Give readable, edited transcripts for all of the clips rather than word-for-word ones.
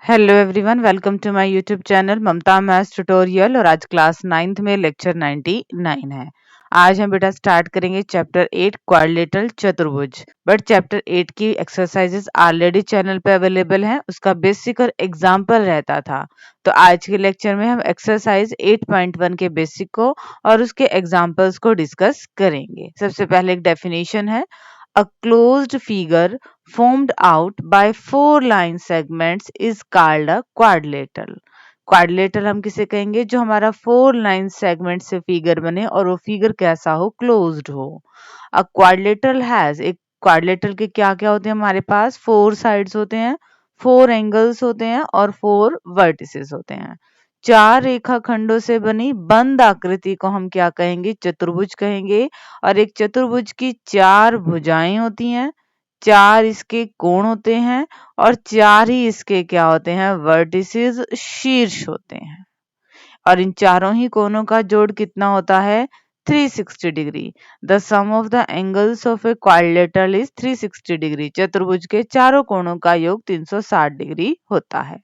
Hello everyone, welcome to my YouTube channel Mamta maths tutorial. और आज class 9th में lecture 99 है। आज हम बेटा स्टार्ट करेंगे चैप्टर 8 क्वाड्रिलेटरल चतुर्भुज। बट चैप्टर 8 की एक्सरसाइजेस ऑलरेडी चैनल पे अवेलेबल हैं, उसका बेसिक और एग्जाम्पल रहता था। तो आज के लेक्चर में हम एक्सरसाइज 8.1 के बेसिक को और उसके एग्जाम्पल्स को डिस्कस करेंगे। सबसे पहले एक डेफिनेशन है, a closed figure formed out by 4 line segments is called a quadrilateral। Quadrilateral हम किसे कहेंगे? जो हमारा 4 लाइन सेगमेंट से फिगर बने और वो फिगर कैसा हो? क्लोज्ड हो। अ क्वाड्रिलेटरल हैज, एक क्वाड्रिलेटरल के क्या क्या होते हैं हमारे पास? 4 साइड्स होते हैं, 4 एंगल्स होते हैं और 4 वर्टिसेस होते हैं। 4 रेखाखंडों से बनी बंद आकृति को हम क्या कहेंगे? चतुर्भुज कहेंगे। और एक चतुर्भुज की 4 भुजाएं होती हैं, 4 इसके कोण होते हैं और 4 ही इसके क्या होते हैं? वर्टिसेस, शीर्ष होते हैं। और इन चारों ही कोणों का जोड़ कितना होता है? 360 degree. The sum of the angles of a quadrilateral is 360 degree. चतुर्भुज के चारों कोणों का योग 360 डिग्री होता है।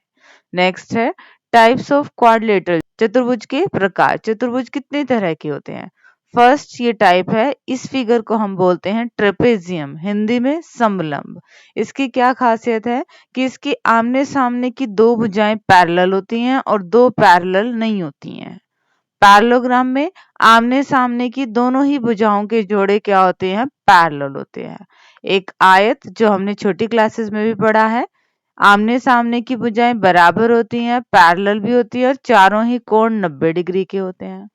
नेक्स्ट है टाइप्स ऑफ क्वाड्रिलेटरल। चतुर्भुज के प्रकार। चतुर्भुज कितने तरह के होते हैं? फर्स्ट ये टाइप है, इस फिगर को हम बोलते हैं ट्रेपेजियम, हिंदी में समलंब। इसकी क्या खासियत है कि इसकी आमने सामने की 2 भुजाएं पैरेलल होती हैं और 2 पैरेलल नहीं होती हैं। पैरेललोग्राम में आमने सामने की दोनों ही भुजाओं के जोड़े क्या होते हैं? पैरेलल होते हैं। एक आयत, जो हमने छोटी क्लासेस में भी पढ़ा है, आमने सामने की भुजाएं बराबर होती हैं, पैरेलल भी होती है और चारों ही कोण 90 डिग्री के होते हैं।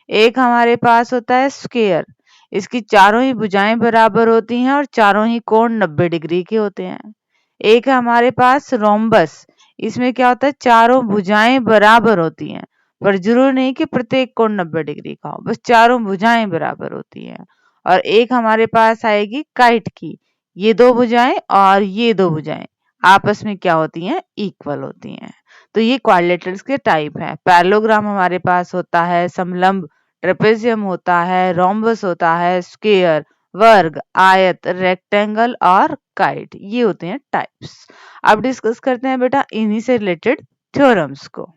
एक हमारे पास होता है स्क्वायर, इसकी चारों ही भुजाएं बराबर होती हैं और चारों ही कोण 90 डिग्री के होते हैं। एक है हमारे पास रोम्बस, इसमें क्या होता है? चारों भुजाएं बराबर होती हैं, पर जरूर नहीं कि प्रत्येक कोण 90 डिग्री का हो, बस चारों भुजाएं बराबर होती हैं। और एक हमारे पास आएगी काइट की, ये 2 भुजाएं और ये 2 भुजाएं आपस में क्या होती हैं? इक्वल होती हैं। तो ये क्वाड्रिलेटरल्स के टाइप हैं। पैरेललोग्राम हमारे पास होता है, समलंब ट्रेपेजियम होता है, रोम्बस होता है, स्क्वायर, वर्ग, आयत, रेक्टेंगल और काइट, ये होते हैं टाइप्स। अब डिस्कस करते हैं बेटा इन्हीं से रिलेटेड थ्योरम्स को।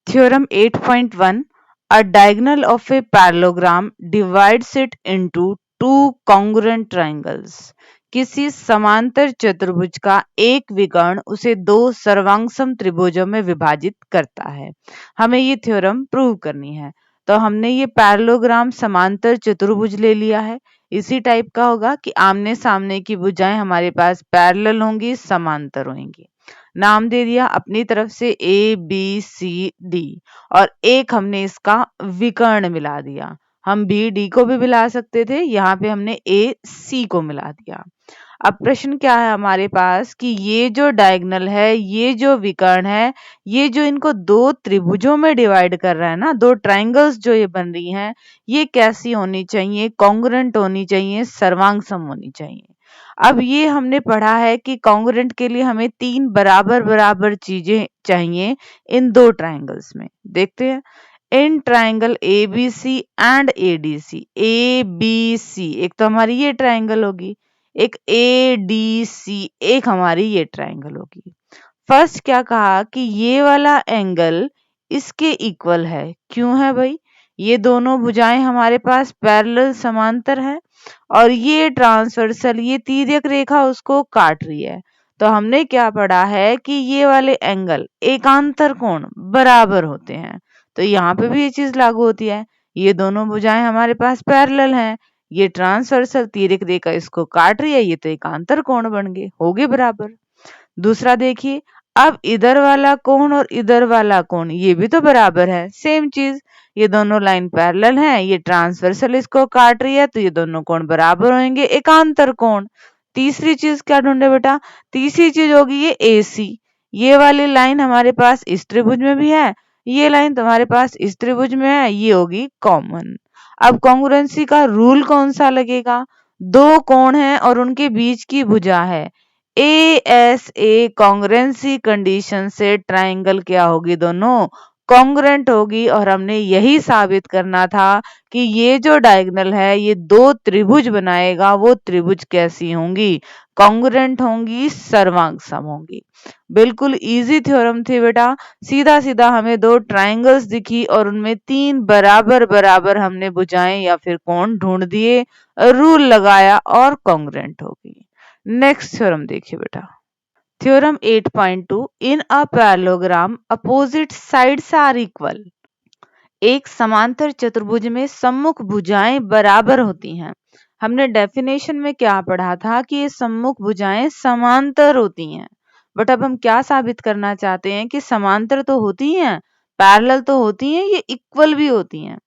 Theorem 8.1, a diagonal of a parallelogram divides it into 2 congruent triangles। किसी समांतर चतुर्भुज का एक विकर्ण उसे 2 सर्वांगसम त्रिभुजों में विभाजित करता है। हमें ये थ्योरम प्रूव करनी है। तो हमने ये पैरेललोग्राम समांतर चतुर्भुज ले लिया है। इसी टाइप का होगा कि आमने सामने की भुजाएं हमारे पास पैरेलल होंगी, समांतर होंगी। नाम दे दिया अपनी तरफ से ABCD और एक हमने इसका विकर्ण मिला दिया। हम BD को भी मिला सकते थे, यहाँ पे हमने AC को मिला दिया। अब प्रश्न क्या है हमारे पास कि ये जो डायगोनल है, ये जो विकर्ण है, ये जो इनको 2 त्रिभुजों में डिवाइड कर रहा है ना, 2 ट्रायंगल्स जो ये बन रही हैं, ये कैसी होनी चाहिए? कॉन्ग्रुएंट होनी चाहिए, सर्वांगसम होनी चाहिए। अब ये हमने पढ़ा है कि कॉन्ग्रुएंट के लिए हमें 3 बराबर बराबर चीजें चाहिए इन 2 ट्रायंगल्स में। देखते हैं in triangle ABC and ADC। ABC एक तो हमारी ये ट्रायंगल होगी, एक ADC एक हमारी ये ट्रायंगल होगी। फर्स्ट क्या कहा कि ये वाला एंगल इसके इक्वल है। क्यों है भाई? ये दोनों भुजाएं हमारे पास पैरेलल, समांतर है और ये ट्रांसवर्सल, ये तिर्यक रेखा उसको काट रही है। तो हमने क्या पढ़ा है कि ये वाले एंगल एकांतर कोण बराबर होते हैं। तो यहाँ पे भी ये चीज लागू होती है। ये दोनों भुजाएं हमारे पास पैरेलल हैं, ये ट्रांसवर्सल तिर्यक रेखा इसको काट रही है, ये तो एकांतर कोण बन गए, हो गए बराबर। दूसरा देखिए, अब इधर वाला कोण और इधर वाला कोण ये भी तो बराबर है, सेम चीज। ये दोनों लाइन पैरेलल हैं, ये ट्रांसवर्सल इसको काट रही है, तो ये दोनों कोण बराबर होंगे, एकांतर कोण। तीसरी चीज क्या ढूंढे बेटा? तीसरी चीज होगी ये AC। ये वाली लाइन हमारे पास इस त्रिभुज में भी है, ये लाइन तुम्हारे पास इस त्रिभुज में है, ये होगी कॉमन। अब कॉन्ग्रुएंसी का रूल कौन सा लगेगा? 2 कोण है और उनके बीच की भुजा है, ASA कॉन्ग्रुएंसी कंडीशन से ट्रायंगल क्या होगी? दोनों कॉन्ग्रुएंट होगी और हमने यही साबित करना था कि ये जो डायगोनल है ये दो त्रिभुज बनाएगा, वो त्रिभुज कैसी होंगी, कॉन्ग्रुएंट होंगी, सर्वांग सम होंगी। बिल्कुल इजी थ्योरम थी बेटा। सीधा सीधा हमें दो ट्रायंगल्स दिखी और उनमें तीन बराबर बराबर हमने भुजाएं या फिर कोण ढूंढ दिए, रूल लगाया और कॉन्ग्रुएंट होगी। नेक्स्ट थ्योरम देखिए बेटा, theorem 8.2 in a parallelogram opposite sides are equal. एक समांतर चतुर्भुज में सम्मुख भुजाएं बराबर होती हैं। हमने डेफिनेशन में क्या पढ़ा था कि ये सम्मुख भुजाएं समांतर होती हैं, बट अब हम क्या साबित करना चाहते हैं कि समांतर तो होती हैं, पैरेलल तो होती हैं, ये इक्वल भी होती हैं।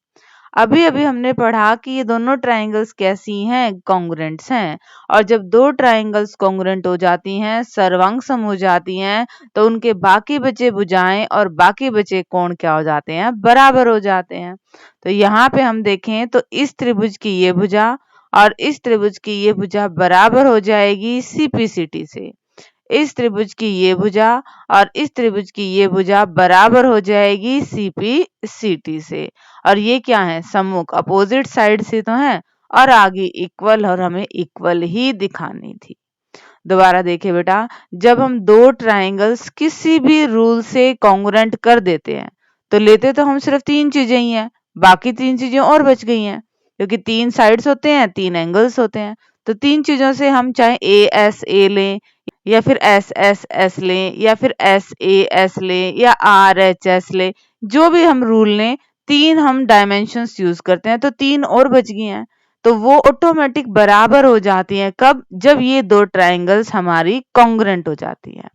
अभी अभी हमने पढ़ा कि ये दोनों ट्रायंगल्स कैसी हैं, कॉन्ग्रुएंट्स हैं। और जब दो ट्रायंगल्स कॉन्ग्रुएंट हो जाती हैं, सर्वांग सम हो जाती हैं, तो उनके बाकी बचे भुजाएं और बाकी बचे कोण क्या हो जाते हैं, बराबर हो जाते हैं। तो यहाँ पे हम देखें तो इस त्रिभुज की ये भुजा और इस त्रिभुज की ये भुजा बराबर हो जाएगी सीपीसीटी से। इस त्रिभुज की ये भुजा और इस त्रिभुज की ये भुजा बराबर हो जाएगी सीपीसीटी से। और ये क्या है, सम्मुख अपोजिट साइड से तो है और आगे इक्वल, और हमें इक्वल ही दिखानी थी। दोबारा देखिए बेटा, जब हम दो ट्रायंगल्स किसी भी रूल से कॉन्ग्रुएंट कर देते हैं तो लेते तो हम सिर्फ तीन चीजें ही हैं, बाकी तीन चीजें और बच गई हैं, क्योंकि तीन साइड्स होते हैं, तीन एंगल्स होते हैं। तो तीन चीजों से हम चाहे ए एस ए लें या फिर एस एस एस लें या फिर एस ए एस लें या आर एच एस लें, जो भी हम रूल लें, तीन हम डायमेंशंस यूज करते हैं, तो तीन और बच गई हैं। तो वो ऑटोमेटिक बराबर हो जाती हैं, कब, जब ये दो ट्रायंगल्स हमारी कॉन्ग्रुएंट हो जाती हैं।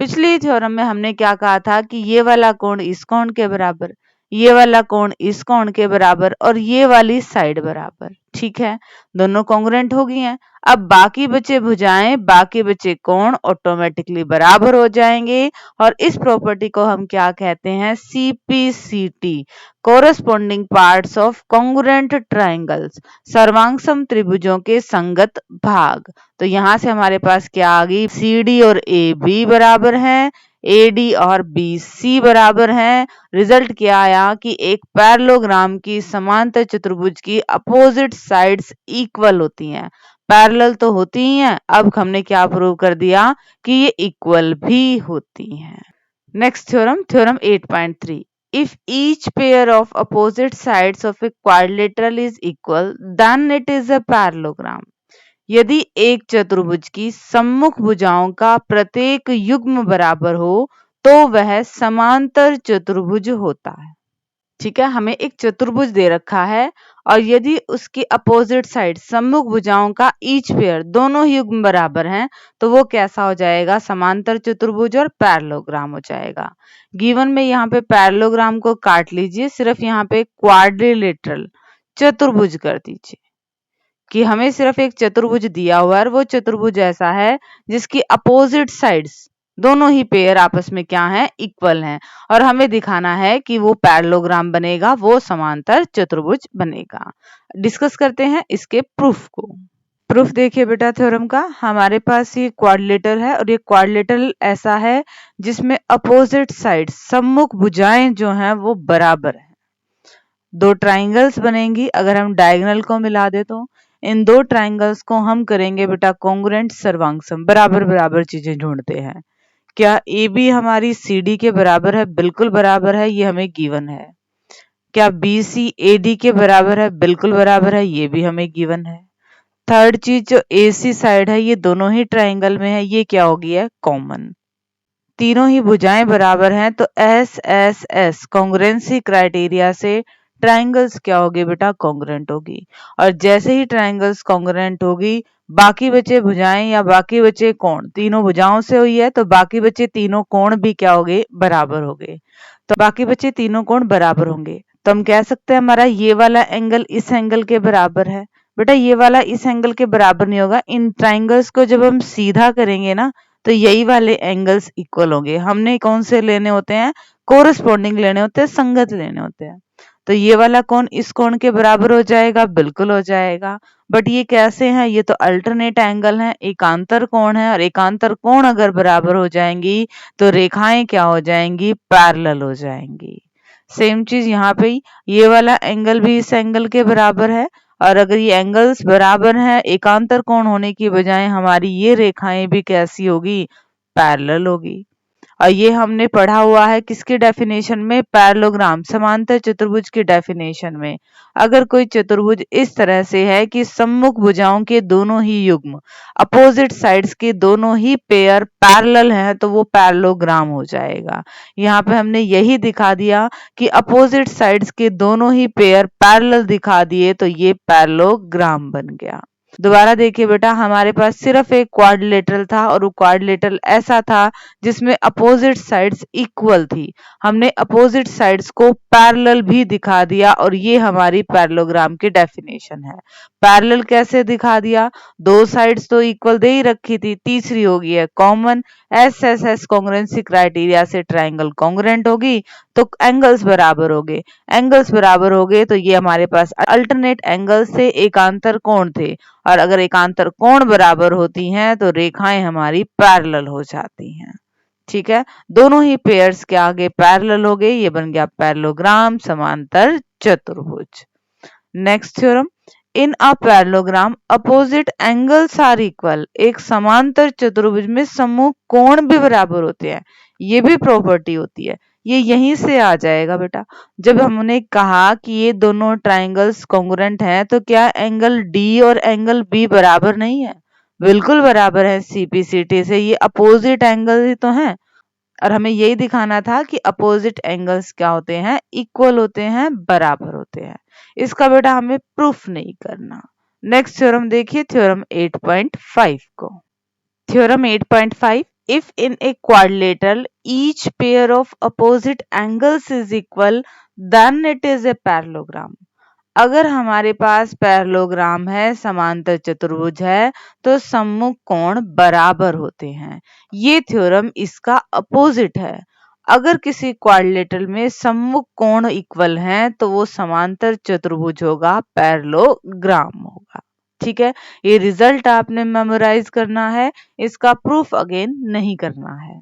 पिछली थ्योरम में हमने क्या कहा था कि ये वाला कोण इस कोण के बराबर, ये वाला कोण इस कोण के बराबर और ये वाली साइड बराबर, ठीक है, दोनों कॉन्ग्रुएंट हो गई हैं। अब बाकी बचे भुजाएं, बाकी बचे कोण ऑटोमेटिकली बराबर हो जाएंगे और इस प्रॉपर्टी को हम क्या कहते हैं, CPCT, corresponding parts of congruent triangles, सर्वांगसम त्रिभुजों के संगत भाग। तो यहाँ से हमारे पास क्या आ गई, सी डी और ए बी बराबर हैं, ए डी और बी सी बराबर हैं। रिजल्ट क्या आया कि एक पैरेललोग्राम की समांतर चतुर्भुज की अपोजिट साइड्स इक्वल होती हैं, पैरेलल तो होती ही हैं, अब हमने क्या प्रूव कर दिया कि ये इक्वल भी होती हैं। Next theorem, theorem 8.3 if each pair of opposite sides of a quadrilateral is equal then it is a parallelogram। यदि एक चतुर्भुज की सम्मुख भुजाओं का प्रत्येक युग्म बराबर हो तो वह समांतर चतुर्भुज होता है। ठीक है, हमें एक चतुर्भुज दे रखा है और यदि उसकी अपोजिट साइड सम्मुख भुजाओं का ईच पेयर, दोनों युग्म बराबर हैं, तो वो कैसा हो जाएगा, समांतर चतुर्भुज और पैरेललोग्राम हो जाएगा। गिवन में यहाँ पे पैरेललोग्राम को काट लीजिए, सिर्फ यहाँ पे क्वाड्रिलेटरल चतुर्भुज कर दीजिए कि हमें सिर्फ एक चतुर्भुज दिया हुआ है, वो चतुर्भुज ऐसा है जिसकी अपोजिट साइड्स, दोनों ही पेयर आपस में क्या है, इक्वल हैं, और हमें दिखाना है कि वो पैरेललोग्राम बनेगा, वो समांतर चतुर्भुज बनेगा। डिस्कस करते हैं इसके प्रूफ को। प्रूफ देखिए बेटा थ्योरम का, हमारे पास ये क्वाड्रिलेटरल है और ये क्वाड्रिलेटरल ऐसा है जिसमें अपोजिट साइड, सम्मुख भुजाएं जो हैं वो बराबर है। दो ट्राइंगल्स बनेंगी, अगर हम डायगोनल को मिला दे तो इन दो ट्राइंगल्स को हम करेंगे बेटा कॉन्ग्रुएंट, सर्वांगसम, बराबर बराबर चीजें ढूंढते हैं। क्या ए बी हमारी सी डी के बराबर है, बिल्कुल बराबर है, ये हमें गिवन है। क्या बी सी ए डी के बराबर है, बिल्कुल बराबर है, ये भी हमें गिवन है। थर्ड चीज जो ए सी साइड है ये दोनों ही ट्राइंगल में है, ये क्या होगी, है कॉमन। तीनों ही भुजाएं बराबर हैं तो S S S congruency criteria से ट्राइंगल्स क्या होगी बेटा, कॉन्ग्रुएंट होगी। और जैसे ही ट्राइंगल्स कॉन्ग्रुएंट होगी, बाकी बचे भुजाएं या बाकी बचे कोण, तीनों भुजाओं से हुई है तो बाकी बचे तीनों कोण भी क्या हो गए, बराबर हो गए। तो बाकी बचे तीनों कोण बराबर होंगे, तो हम कह सकते हैं हमारा ये वाला एंगल इस एंगल के बराबर है। बेटा ये वाला इस एंगल के बराबर नहीं होगा, इन ट्राइंगल्स को जब हम सीधा करेंगे ना तो यही वाले एंगल्स इक्वल होंगे। हमने कौन से लेने होते हैं, कोरस्पॉन्डिंग लेने होते हैं, संगत लेने होते हैं। तो ये वाला कोण इस कोण के बराबर हो जाएगा, बिल्कुल हो जाएगा। बट ये कैसे हैं, ये तो अल्टरनेट एंगल है, एकांतर कोण है, और एकांतर कोण अगर बराबर हो जाएंगी तो रेखाएं क्या हो जाएंगी, पैरेलल हो जाएंगी। सेम चीज यहाँ पे ये वाला एंगल भी इस एंगल के बराबर है, और अगर ये एंगल्स बराबर हैं, एकांतर कोण होने की बजाय हमारी ये रेखाएं भी कैसी होगी, पैरेलल होगी। और ये हमने पढ़ा हुआ है किसके डेफिनेशन में, पैरेललोग्राम समांतर चतुर्भुज की डेफिनेशन में। अगर कोई चतुर्भुज इस तरह से है कि सम्मुख भुजाओं के दोनों ही युग्म अपोजिट साइड्स के दोनों ही पेयर पैरेलल हैं तो वो पैरेललोग्राम हो जाएगा। यहाँ पे हमने यही दिखा दिया कि अपोजिट साइड्स के दोनों ही पेयर पैरेलल दिखा दिए तो ये पैरेललोग्राम बन गया। दोबारा देखिए बेटा, हमारे पास सिर्फ एक क्वाड्रिलेटरल था और वो क्वाड्रिलेटरल ऐसा था जिसमें अपोजिट साइड्स इक्वल थी। हमने अपोजिट साइड्स को पैरेलल भी दिखा दिया और ये हमारी पैरेललोग्राम की डेफिनेशन है। पैरेलल कैसे दिखा दिया, दो साइड्स तो इक्वल दे ही रखी थी, तीसरी होगी है कॉमन। एस कॉन्ग्रुएंसी क्राइटेरिया से ट्राइंगल कॉन्ग्रुएंट होगी तो एंगल्स बराबर हो गए, एंगल्स बराबर हो गए तो ये हमारे पास अल्टरनेट एंगल्स से एकांतर कोण थे, और अगर एकांतर कोण बराबर होती हैं तो रेखाएं हमारी पैरेलल हो जाती हैं। ठीक है, दोनों ही पेयर्स के आगे पैरेलल हो गए, ये बन गया पैरेललोग्राम समांतर चतुर्भुज। Next theorem, in a parallelogram opposite angles are equal. एक समांतर चतुर्भुज में सम्मुख कोण भी बराबर होते हैं, ये भी प्रॉपर्टी होती है। ये यहीं से आ जाएगा बेटा, जब हमने कहा कि ये दोनों ट्राइंगल्स कॉन्ग्रुएंट हैं तो क्या एंगल डी और एंगल बी बराबर नहीं है, बिल्कुल बराबर है। सीपीसीटी से ये अपोजिट एंगल ही तो हैं, और हमें यही दिखाना था कि अपोजिट एंगल्स क्या होते हैं, इक्वल होते हैं, बराबर होते हैं। इसका बेटा हमें प्रूफ नहीं करना। नेक्स्ट थ्योरम देखिए, थ्योरम 8.5 को। Theorem 8.5, if in a quadrilateral each pair of opposite angles is equal then it is a parallelogram। अगर हमारे पास पैरेललोग्राम है, समांतर चतुर्भुज है, तो सम्मुख कोण बराबर होते हैं। ये थ्योरम इसका अपोजिट है। अगर किसी क्वाड्रिलेटरल में सम्मुख कोण इक्वल हैं तो वो समांतर चतुर्भुज होगा, पैरेललोग्राम होगा। ठीक है, ये रिजल्ट आपने मेमोराइज करना है, इसका प्रूफ अगेन नहीं करना है।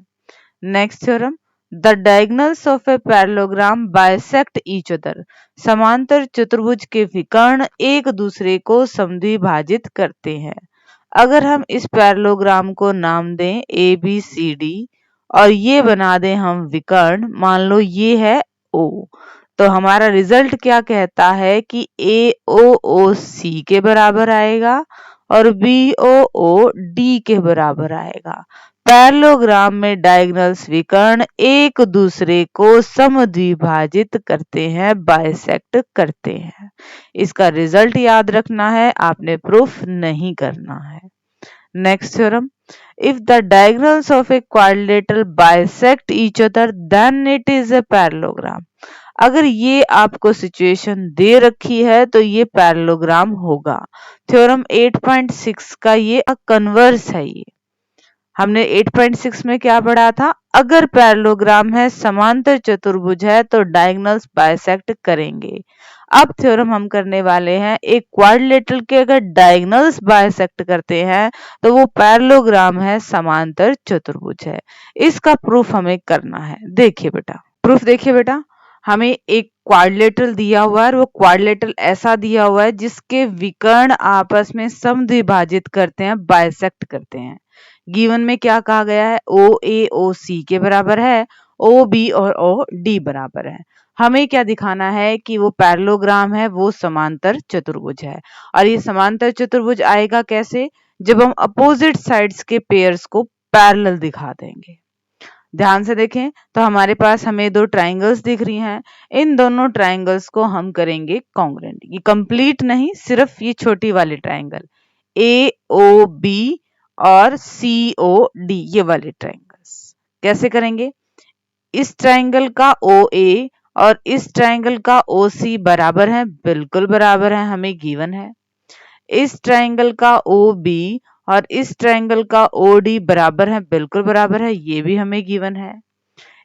Next theorem, the diagonals of a parallelogram bisect each other. समांतर चतुर्भुज के विकर्ण एक दूसरे को समद्विभाजित करते हैं। अगर हम इस पैरेललोग्राम को नाम दें ए बी सी डी और ये बना दें हम विकर्ण, मान लो ये है ओ, तो हमारा रिजल्ट क्या कहता है कि ए ओ ओ सी के बराबर आएगा और बी ओ ओ डी के बराबर आएगा। पैरेललोग्राम में डायगोनल्स विकर्ण एक दूसरे को समद्विभाजित करते हैं, बाइसेक्ट करते हैं। इसका रिजल्ट याद रखना है, आपने प्रूफ नहीं करना है। Next theorem, if the diagonals of a quadrilateral bisect each other then it is a parallelogram। अगर ये आपको सिचुएशन दे रखी है तो ये पैरेललोग्राम होगा। थ्योरम 8.6 का ये कन्वर्स है। ये हमने 8.6 में क्या पढ़ा था, अगर पैरेललोग्राम है, समांतर चतुर्भुज है तो डायगोनल्स बाइसेक्ट करेंगे। अब थ्योरम हम करने वाले हैं, एक क्वाड्रिलेटरल के अगर डायगोनल्स बाइसेक्ट करते हैं तो वो पैरेललोग्राम है, समांतर चतुर्भुज है। इसका प्रूफ हमें करना है। देखिए बेटा, प्रूफ देखिए बेटा, हमें एक क्वाड्रिलेटरल दिया हुआ है, वो क्वाड्रिलेटरल ऐसा दिया हुआ है जिसके विकर्ण आपस में समद्विभाजित करते हैं, बाइसेक्ट करते हैं। गिवन में क्या कहा गया है, ओ ए ओ सी के बराबर है, ओ बी और ओ डी बराबर है। हमें क्या दिखाना है कि वो पैरेललोग्राम है, वो समांतर चतुर्भुज है। और ये समांतर चतुर्भुज आएगा कैसे, जब हम अपोजिट साइड्स के पेयर्स को पैरेलल दिखा देंगे। ध्यान से देखें तो हमारे पास हमें दो ट्राइंगल्स दिख रही हैं, इन दोनों ट्राइंगल्स को हम करेंगे कॉन्ग्रुएंट। ये कंप्लीट नहीं, सिर्फ ये छोटी वाली ट्राइंगल ए ओ बी और सी ओ डी, ये वाले ट्राइंगल्स कैसे करेंगे, इस ट्राइंगल का ओ ए और इस ट्राइंगल का ओ सी बराबर है, बिल्कुल बराबर है, हमें गिवन है। इस ट्राइंगल का ओ बी और इस ट्राइंगल का ओ डी बराबर है, बिल्कुल बराबर है, ये भी हमें गिवन है।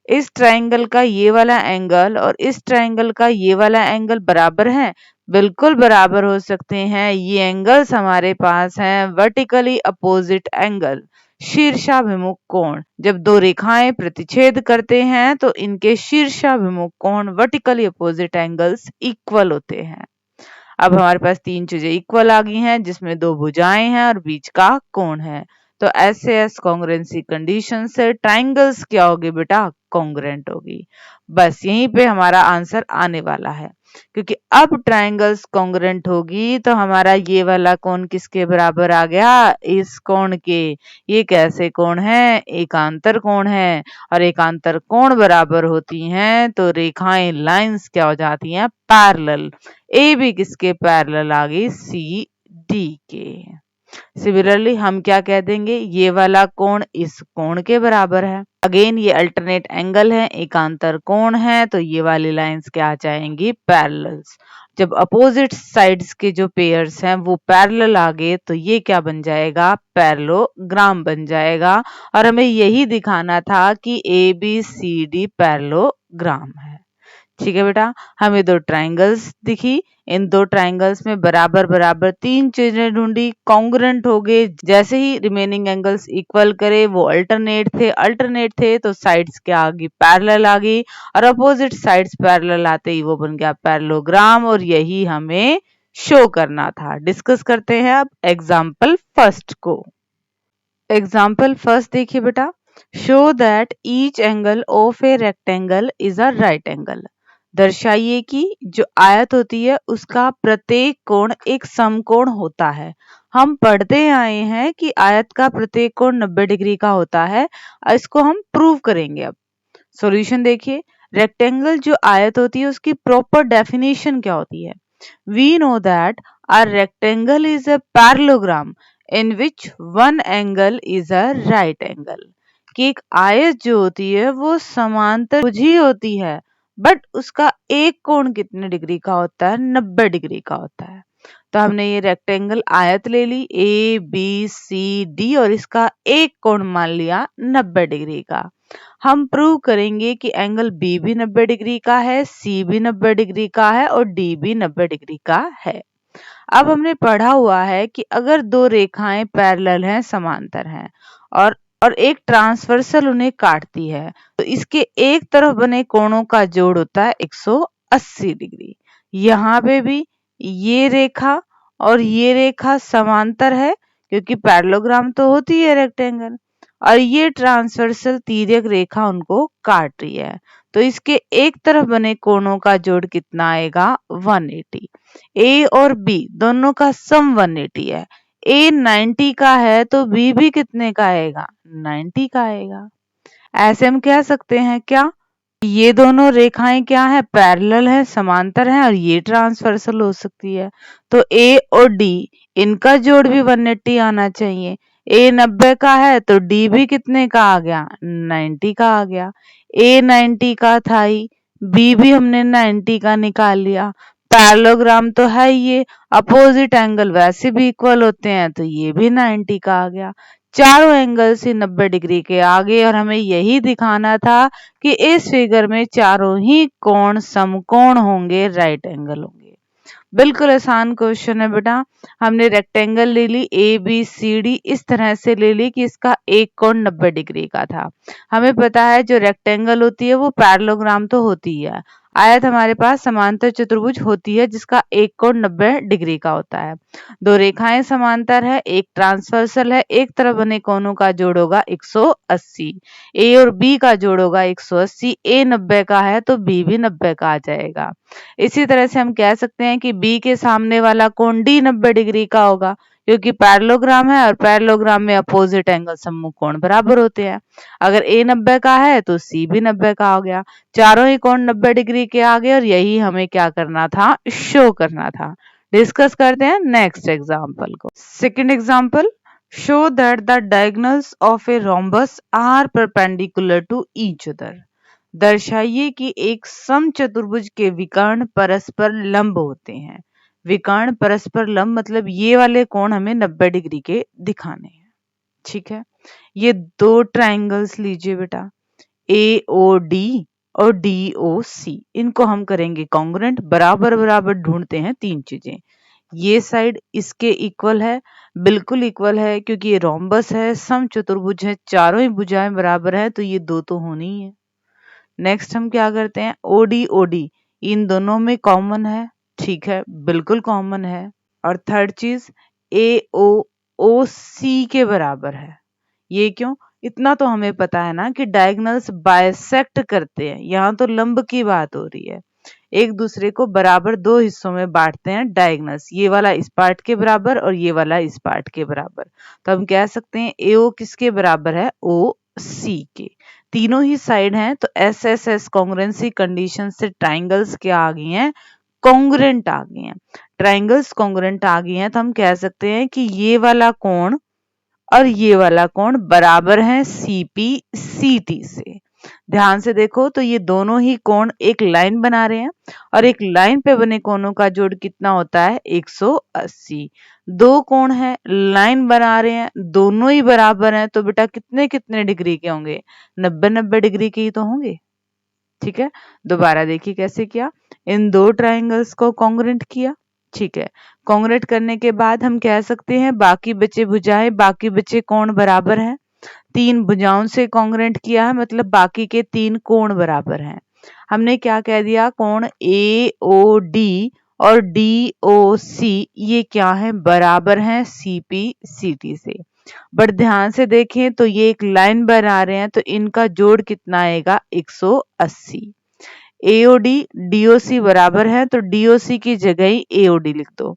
इस ट्राइंगल का ये वाला एंगल और इस ट्राइंगल का ये वाला एंगल बराबर है? बिल्कुल बराबर हो सकते हैं। ये एंगल्स हमारे पास हैं वर्टिकली अपोजिट एंगल, शीर्षाभिमुख कोण। जब दो रेखाएं प्रतिच्छेद करते हैं तो इनके शीर्षाभिमुख कोण वर्टिकली अपोजिट एंगल्स इक्वल होते हैं। अब हमारे पास तीन चीजें इक्वल आ गई हैं, जिसमें दो भुजाएं हैं और बीच का कोण है। तो एस कॉन्ग्रुएंसी कंडीशन से ट्राइंगल्स क्या होगी बेटा? कॉन्ग्रुएंट होगी। बस यहीं पे हमारा आंसर आने वाला है, क्योंकि अब ट्राइंगल्स कॉन्ग्रुएंट होगी तो हमारा ये वाला कोण किसके बराबर आ गया? इस कोण के। ये कैसे कोण है? एकांतर कोण है, और एकांतर कोण बराबर होती हैं तो रेखाएं लाइंस क्या हो जाती हैं? पैरेलल। ए बी किसके पैरेलल आ गई? सी डी के। सिमिलरली हम क्या कह देंगे? ये वाला कोण इस कोण के बराबर है। अगेन ये अल्टरनेट एंगल है, एकांतर कोण है, तो ये वाली लाइंस क्या आ जाएंगी? पैरेलल्स। जब अपोजिट साइड्स के जो पेयर्स हैं वो पैरेलल आ गए तो ये क्या बन जाएगा? पैरेललोग्राम बन जाएगा। और हमें यही दिखाना था कि A B C D parallelogram है। ठीक है बेटा, हमें दो ट्राइंगल्स दिखी, इन दो ट्राइंगल्स में बराबर बराबर तीन चीजें ढूंढी, कॉन्ग्रुएंट हो गए। जैसे ही रिमेनिंग एंगल्स इक्वल करे वो अल्टरनेट थे तो साइड्स क्या आ गई? पैरेलल आ गई, और अपोजिट साइड्स पैरेलल आते ही वो बन गया पैरेललोग्राम, और यही हमें शो करना था। डिस्कस करते हैं अब एग्जाम्पल फर्स्ट को। एग्जाम्पल फर्स्ट देखिए बेटा, show that each angle of a rectangle is a right angle. दर्शाइए कि जो आयत होती है उसका प्रत्येक कोण एक समकोण होता है। हम पढ़ते आए हैं कि आयत का प्रत्येक कोण 90 डिग्री का होता है। इसको हम प्रूव करेंगे। अब सॉल्यूशन देखिए, रेक्टेंगल जो आयत होती है उसकी प्रॉपर डेफिनेशन क्या होती है? We know that a rectangle is a parallelogram in which one angle is a right angle। कि एक आयत जो होती है वो समांतर ही होती है, बट उसका एक कोण कितने डिग्री का होता है? 90 डिग्री का होता है। तो हमने ये रेक्टेंगल आयत ले ली ए बी सी डी, और इसका एक कोण मान लिया 90 डिग्री का। हम प्रूव करेंगे कि एंगल बी भी 90 डिग्री का है, सी भी 90 डिग्री का है, और डी भी 90 डिग्री का है। अब हमने पढ़ा हुआ है कि अगर दो रेखाएं पैरेलल हैं, समांतर हैं, और एक ट्रांसवर्सल उन्हें काटती है, तो इसके एक तरफ बने कोणों का जोड़ होता है 180 डिग्री। यहाँ पे भी ये रेखा और ये रेखा समांतर है, क्योंकि पैरेललोग्राम तो होती है रेक्टेंगल, और ये ट्रांसवर्सल तिर्यक रेखा उनको काट रही है। तो इसके एक तरफ बने कोणों का जोड़ कितना आएगा? 180। ए और बी दोनों का सम 180 है। ए 90 का है तो बी भी कितने का आएगा? 90 का आएगा। ऐसे हम कह सकते हैं क्या? ये दोनों रेखाएं क्या है? पैरेलल है, समांतर है, और ये ट्रांसवर्सल हो सकती है। तो ए और डी इनका जोड़ भी 180 आना चाहिए। ए 90 का है तो डी भी कितने का आ गया? 90 का आ गया। ए 90 का था ही, बी भी हमने 90 का निकाल लिया। पैरेललोग्राम तो है ये, अपोजिट एंगल वैसे भी इक्वल होते हैं, तो ये भी 90 का आ गया। चारों एंगल्स ही 90 डिग्री के आ गए, और हमें यही दिखाना था कि इस फिगर में चारों ही कोण समकोण होंगे, राइट एंगल होंगे। बिल्कुल आसान क्वेश्चन है बेटा। हमने रेक्टेंगल ले ली ए बी सी डी, इस तरह से ले ली कि इसका एक कोण 90 डिग्री का था। हमें पता है जो रेक्टेंगल होती है वो पैरेललोग्राम तो होती है, आयत हमारे पास समांतर चतुर्भुज होती है जिसका एक कोण 90 डिग्री का होता है। दो रेखाएं समांतर है, एक ट्रांसवर्सल है, एक तरफ बने कोणों का जोड़ होगा 180। ए और बी का जोड़ होगा 180। ए 90 का है तो बी भी 90 का आ जाएगा। इसी तरह से हम कह सकते हैं कि बी के सामने वाला कोण डी 90 डिग्री का होगा, क्योंकि पैरेललोग्राम है, और पैरेललोग्राम में अपोजिट एंगल सम्मुख कोण बराबर होते हैं। अगर ए 90 का है तो सी भी 90 का हो गया। चारों ही कोण 90 डिग्री के आ गए, और यही हमें क्या करना था? शो करना था। डिस्कस करते हैं नेक्स्ट एग्जाम्पल को। Second example, show that the diagonals of a rhombus are perpendicular to each other. दर्शाइए कि एक समचतुर्भुज के विकर्ण परस्पर लंब होते हैं। विकर्ण परस्पर लंब मतलब ये वाले कोण हमें 90 डिग्री के दिखाने हैं। ठीक है, ये दो ट्राइंगल्स लीजिए बेटा, AOD और DOC, इनको हम करेंगे कॉन्ग्रुएंट, बराबर बराबर ढूंढते हैं तीन चीजें। ये साइड इसके इक्वल है, बिल्कुल इक्वल है क्योंकि ये रोम्बस है, समचतुर्भुज है, चारों ही भुजाएं बराबर है तो ये दो तो होनी ही है। नेक्स्ट हम क्या करते हैं, OD इन दोनों में कॉमन है, ठीक है, बिल्कुल कॉमन है। और थर्ड चीज AOC के बराबर है। ये क्यों, इतना तो हमें पता है ना कि डायगोनल्स बाइसेक्ट करते हैं, यहाँ तो लंब की बात हो रही है, एक दूसरे को बराबर दो हिस्सों में बांटते हैं डायगोनल्स, ये वाला इस पार्ट के बराबर और ये वाला इस पार्ट के बराबर। तो हम कह सकते हैं AO किसके बराबर है, OC के। तीनों ही साइड हैं तो SSS कॉन्ग्रुएंसी कंडीशन से ट्राइंगल्स क्या आ गई हैं, कॉन्ग्रुएंट आ गए हैं। ट्राइंगल्स कॉन्ग्रुएंट आ गई हैं तो हम कह सकते हैं कि ये वाला कोण और ये वाला कोण बराबर है CPCT से। ध्यान से देखो तो ये दोनों ही कोण एक लाइन बना रहे हैं और एक लाइन पे बने कोणों का जोड़ कितना होता है, 180। दो कोण है, लाइन बना रहे हैं, दोनों ही बराबर हैं तो बेटा कितने कितने डिग्री के होंगे, 90-90 डिग्री के ही तो होंगे। ठीक है, दोबारा देखिए कैसे किया, इन दो ट्राइंगल्स को कॉन्ग्रुएंट किया, ठीक है, कॉन्ग्रुएंट करने के बाद हम कह सकते हैं बाकी बचे भुजाएं, बाकी बचे कोण बराबर हैं, तीन भुजाओं से कॉन्ग्रुएंट किया है मतलब बाकी के तीन कोण बराबर हैं। हमने क्या कह दिया, कोण AOD और DOC ये क्या है, बराबर हैं CPCT से। बट ध्यान से देखें तो ये एक लाइन बना रहे हैं तो इनका जोड़ कितना आएगा, 180। AOD DOC बराबर है तो DOC की जगह ही AOD लिख दो।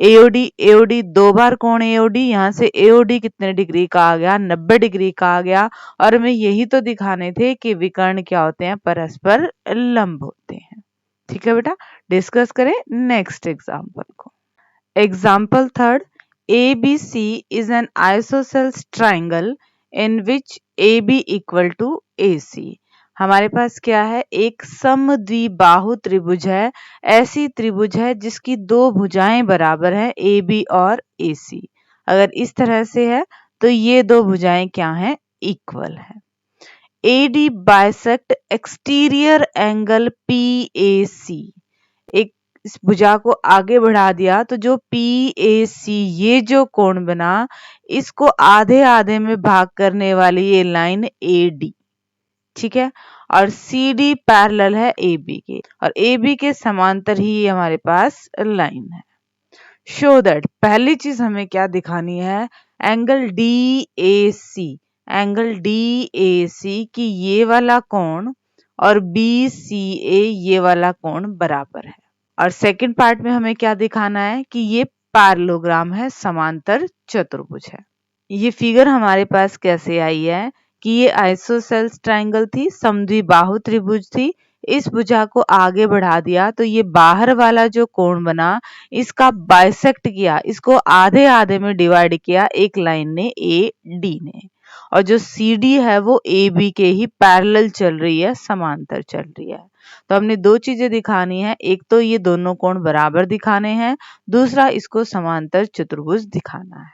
AOD दो बार कोण AOD, यहाँ से AOD कितने डिग्री का आ गया, 90 डिग्री का आ गया। और हमें यही तो दिखाने थे कि विकर्ण क्या होते हैं, परस्पर लंब होते हैं। ठीक है बेटा, डिस्कस करें नेक्स्ट एग्जाम्पल को। Example third, ABC is an isosceles triangle in which AB equal to AC। हमारे पास क्या है, एक समद्विबाहु त्रिभुज है, ऐसी त्रिभुज है जिसकी दो भुजाएं बराबर हैं AB और AC। अगर इस तरह से है तो ये दो भुजाएं क्या हैं, इक्वल है। AD bisect exterior angle PAC, एक इस भुजा को आगे बढ़ा दिया तो जो PAC ये जो कोण बना, इसको आधे आधे में भाग करने वाली ये लाइन AD, ठीक है, और CD पैरेलल है AB के और AB के समांतर ही ये हमारे पास लाइन है। शो दैट, पहली चीज हमें क्या दिखानी है, एंगल DAC, एंगल DAC की ये वाला कोण और BCA ये वाला कोण बराबर है। और सेकंड पार्ट में हमें क्या दिखाना है कि ये पैरेललोग्राम है, समांतर चतुर्भुज है। ये फिगर हमारे पास कैसे आई है कि ये आइसोसेल्स ट्रायंगल थी, समद्विबाहु त्रिभुज थी, इस भुजा को आगे बढ़ा दिया तो ये बाहर वाला जो कोण बना इसका बाइसेक्ट किया, इसको आधे आधे में डिवाइड किया एक लाइन ने AD ने, और जो CD है वो AB के ही पैरेलल चल रही है, समांतर चल रही है। तो हमने दो चीजें दिखानी है, एक तो ये दोनों कोण बराबर दिखाने हैं, दूसरा इसको समांतर चतुर्भुज दिखाना है।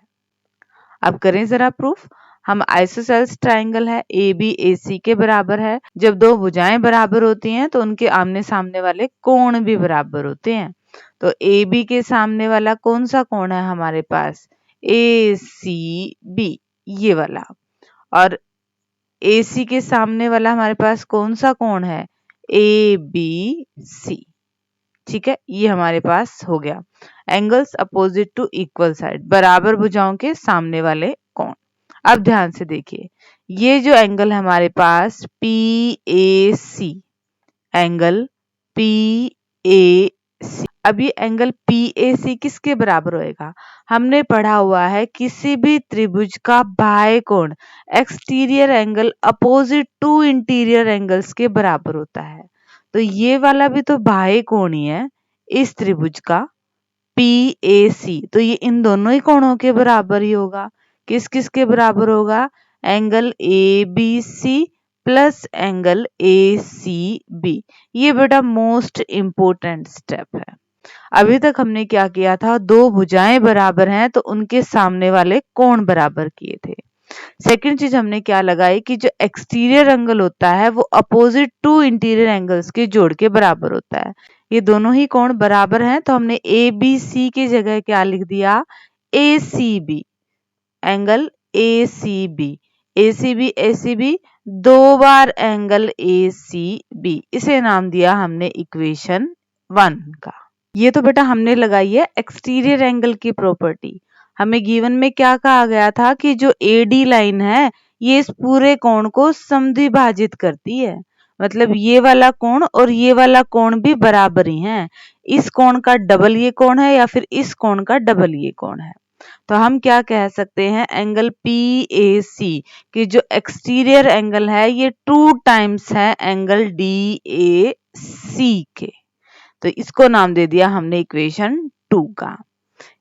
अब करें जरा प्रूफ। हम आइसोसेल्स ट्रायंगल है, ABAC के बराबर है, जब दो भुजाएं बराबर होती हैं तो उनके आमने सामने वाले कोण भी बराबर होते हैं। तो AB के सामने वाला कौन सा कोण है हमारे पास, ACB ये वाला, और AC के सामने वाला हमारे पास कौन सा कोण है, ABC। ठीक है, ये हमारे पास हो गया angles opposite to equal side, बराबर भुजाओं के सामने वाले कोण। अब ध्यान से देखिए, ये जो एंगल है हमारे पास PAC, एंगल PAC, अब ये एंगल PAC किसके बराबर होएगा, हमने पढ़ा हुआ है किसी भी त्रिभुज का बाह्य कोण exterior angle opposite to interior angles के बराबर होता है। तो ये वाला भी तो बाह्य कोण ही है इस त्रिभुज का PAC, तो ये इन दोनों ही कोणों के बराबर ही होगा। किस किस के बराबर होगा, angle ABC plus angle ACB। ये बेटा मोस्ट इंपोर्टेंट स्टेप है। अभी तक हमने क्या किया था, दो भुजाएं बराबर हैं तो उनके सामने वाले कोण बराबर किए थे। सेकंड चीज हमने क्या लगाई कि जो एक्सटीरियर एंगल होता है वो अपोजिट टू इंटीरियर एंगल्स के जोड़ के बराबर होता है। ये दोनों ही कोण बराबर हैं तो हमने ए बी सी की जगह क्या लिख दिया, A C B, angle A C B. A C B दो बार एंगल ए सी बी, इसे नाम दिया हमने इक्वेशन 1 का। ये तो बेटा हमने लगाई है एक्सटीरियर एंगल की प्रॉपर्टी। हमें गिवन में क्या कहा गया था कि जो एडी लाइन है ये इस पूरे कोण को समद्विभाजित करती है, मतलब ये वाला कोण और ये वाला कोण भी बराबर ही है। इस कोण का डबल ये कोण है या फिर इस कोण का डबल ये कोण है। तो हम क्या कह सकते हैं, एंगल पी ए सी की जो एक्सटीरियर एंगल है ये 2 टाइम्स है एंगल डी ए सी के। तो इसको नाम दे दिया हमने इक्वेशन 2 का।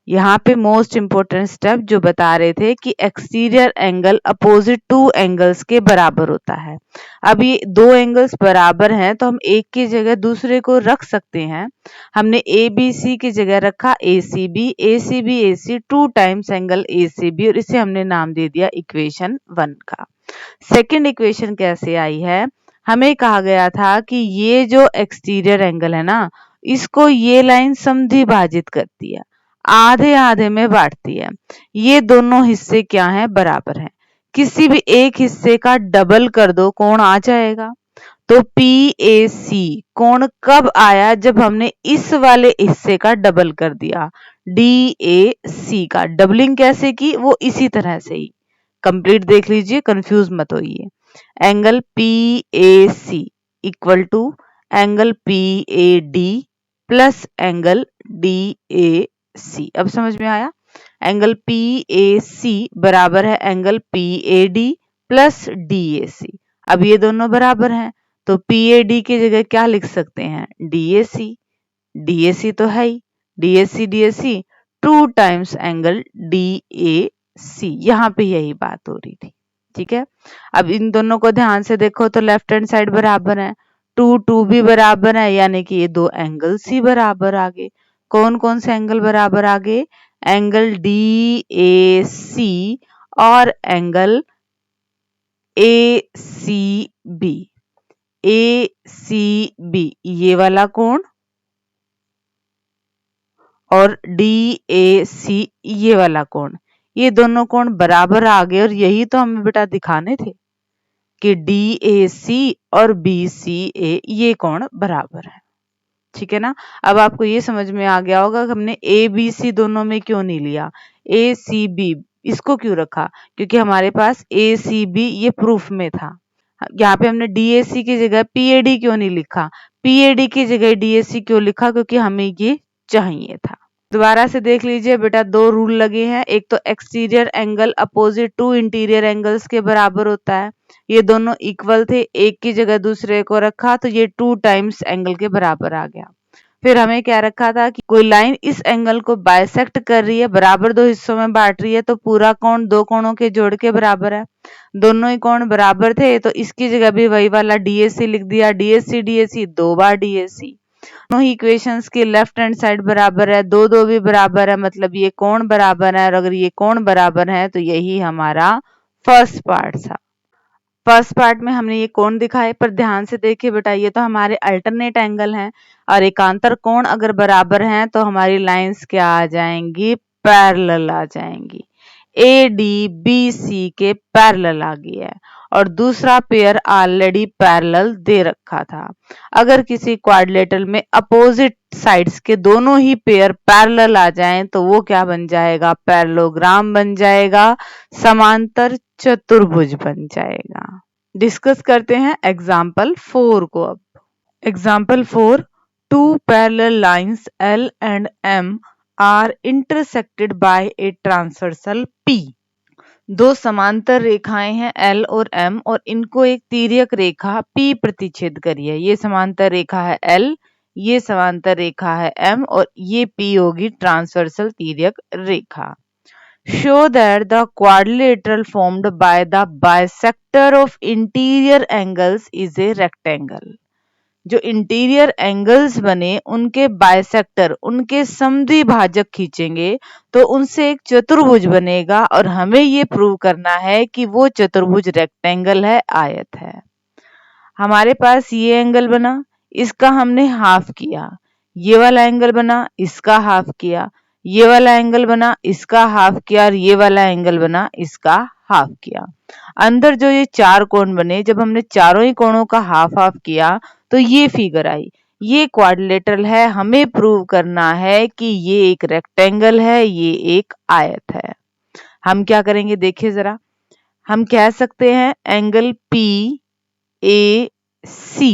यहाँ पे मोस्ट इंपोर्टेंट स्टेप जो बता रहे थे कि exterior angle opposite two angles के बराबर होता है। अब ये दो एंगल्स बराबर हैं तो हम एक की जगह दूसरे को रख सकते हैं। हमने ए बी सी की जगह रखा A C B 2 times angle A C B और इसे हमने नाम दे दिया इक्वेशन 1 का। सेकेंड इक्वेशन कैसे आई है, हमें कहा गया था कि ये जो एक्सटीरियर एंगल है ना इसको ये लाइन समद्विभाजित करती है, आधे आधे में बांटती है। ये दोनों हिस्से क्या हैं, बराबर हैं। किसी भी एक हिस्से का डबल कर दो कोण आ जाएगा। तो पी ए सी कोण कब आया, जब हमने इस वाले हिस्से का डबल कर दिया। डी ए सी का डबलिंग कैसे की, वो इसी तरह से ही कंप्लीट देख लीजिए, कंफ्यूज मत होइए। Angle P A C equal to angle P A D plus angle D A C. अब समझ में आया, एंगल पी ए सी बराबर है angle P A D plus D A C. अब ये दोनों बराबर हैं तो पी ए डी की जगह क्या लिख सकते हैं, D A C. D A C तो है ही, D A C 2 times angle D A C. यहाँ पे यही बात हो रही थी, ठीक है। अब इन दोनों को ध्यान से देखो तो लेफ्ट हैंड साइड बराबर है, 2 भी बराबर है, यानी कि ये दो एंगल्स ही बराबर आ गए। कौन कौन से एंगल बराबर आ गए, एंगल डी ए सी और angle A C B. A C B ये वाला कोण और डी ए सी ये वाला कोण, ये दोनों कोण बराबर आ गए और यही तो हमें बेटा दिखाने थे कि डी ए सी और बी सी ए ये कोण बराबर है, ठीक है ना। अब आपको ये समझ में आ गया होगा कि हमने ए बी सी दोनों में क्यों नहीं लिया, ए सी बी इसको क्यों रखा, क्योंकि हमारे पास ए सी बी ये प्रूफ में था। यहाँ पे हमने डी ए सी की जगह पी ए डी क्यों नहीं लिखा, पी ए डी की जगह डी ए सी क्यों लिखा, क्योंकि हमें ये चाहिए था। दोबारा से देख लीजिए बेटा, दो रूल लगे हैं। एक तो exterior angle opposite to interior angles के बराबर होता है, ये दोनों इक्वल थे, एक की जगह दूसरे को रखा तो ये 2 टाइम्स एंगल के बराबर आ गया। फिर हमें क्या रखा था कि कोई लाइन इस एंगल को बाइसेक्ट कर रही है, बराबर दो हिस्सों में बांट रही है, तो पूरा कोण दो कोणों के जोड़ के बराबर है। दोनों ही कोण बराबर थे तो इसकी जगह भी वही वाला डीएसी लिख दिया, डीएसी दो बार डीएसी। दोनों ही इक्वेशंस के लेफ्ट हैंड साइड बराबर है, दो दो भी बराबर है, मतलब ये कोण बराबर है, और अगर ये कोण बराबर है तो यही हमारा फर्स्ट पार्ट था। फर्स्ट पार्ट में हमने ये कोण दिखाए, पर ध्यान से देखिए बेटा, ये तो हमारे अल्टरनेट एंगल हैं और एकांतर कोण अगर बराबर हैं तो हमारी लाइंस क्या आ जाएंगी, पैरेलल आ जाएंगी। ए डी बी सी के पैरेलल आ गई है और दूसरा पेयर ऑलरेडी पैरेलल दे रखा था। अगर किसी क्वाड्रिलेटरल में अपोजिट साइड्स के दोनों ही पेयर पैरेलल आ जाएं तो वो क्या बन जाएगा, पैरेललोग्राम बन जाएगा, समांतर चतुर्भुज बन जाएगा। डिस्कस करते हैं एग्जाम्पल 4 को। अब example 4, 2 parallel lines L and M are intersected by a transversal P। दो समांतर रेखाएं हैं L और M और इनको एक तिर्यक रेखा P प्रतिच्छेद करी है। ये समांतर रेखा है L, ये समांतर रेखा है M और ये P होगी ट्रांसवर्सल तिर्यक रेखा। Show that the quadrilateral formed by the bisector of interior angles is a rectangle। जो इंटीरियर एंगल्स बने उनके बाइसेक्टर, उनके समद्विभाजक खींचेंगे तो उनसे एक चतुर्भुज बनेगा और हमें ये प्रूव करना है कि वो चतुर्भुज रेक्टेंगल है, आयत है। हमारे पास ये एंगल बना, इसका हमने हाफ किया, ये वाला एंगल बना, इसका हाफ किया, ये वाला एंगल बना, इसका हाफ किया और ये वाला एंगल बना, इसका हाफ किया। अंदर जो ये चार कोण बने, जब हमने चारों ही कोणों का हाफ हाफ किया तो ये फिगर आई। ये क्वाड्रिलेटरल है, हमें प्रूव करना है कि ये एक रेक्टेंगल है, ये एक आयत है। हम क्या करेंगे देखिए जरा, हम कह सकते हैं angle P A C